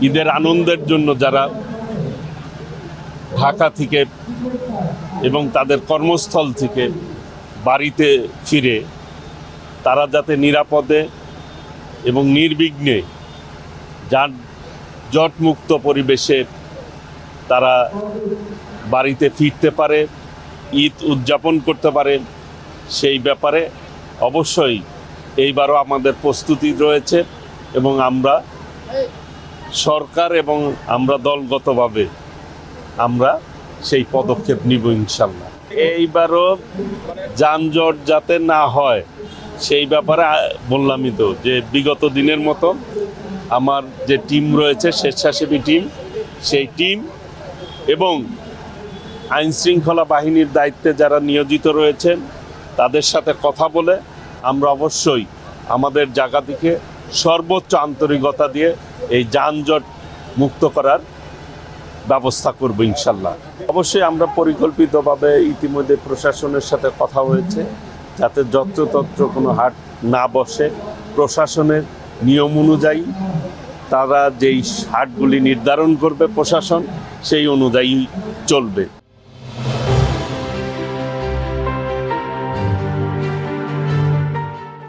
ঈদের আনন্দের জন্য যারা ঢাকা থেকে এবং তাদের কর্মস্থল থেকে বাড়িতে ফিরে তারা যাতে নিরাপদে এবং নির্বিঘ্নে যানজটমুক্ত পরিবেশে তারা বাড়িতে ফিরতে পারে, ঈদ উদযাপন করতে পারে, সেই ব্যাপারে অবশ্যই এইবারও আমাদের প্রস্তুতি রয়েছে এবং আমরা সরকার এবং আমরা দলগতভাবে আমরা সেই পদক্ষেপ নিব ইনশাল্লাহ। এইবারও যানজট যাতে না হয় সেই ব্যাপারে বললামই তো যে বিগত দিনের মতো আমার যে টিম রয়েছে স্বেচ্ছাসেবী টিম, সেই টিম এবং আইনশৃঙ্খলা বাহিনীর দায়িত্বে যারা নিয়োজিত রয়েছেন তাদের সাথে কথা বলে আমরা অবশ্যই আমাদের জায়গা থেকে সর্বোচ্চ আন্তরিকতা দিয়ে এই যানজট মুক্ত করার ব্যবস্থা করব ইনশাল্লাহ। অবশ্যই আমরা পরিকল্পিতভাবে ইতিমধ্যে প্রশাসনের সাথে কথা হয়েছে যাতে যত্রতত্র কোনো হাট না বসে, প্রশাসনের নিয়ম অনুযায়ী তারা যেই হাটগুলি নির্ধারণ করবে প্রশাসন সেই অনুযায়ী চলবে।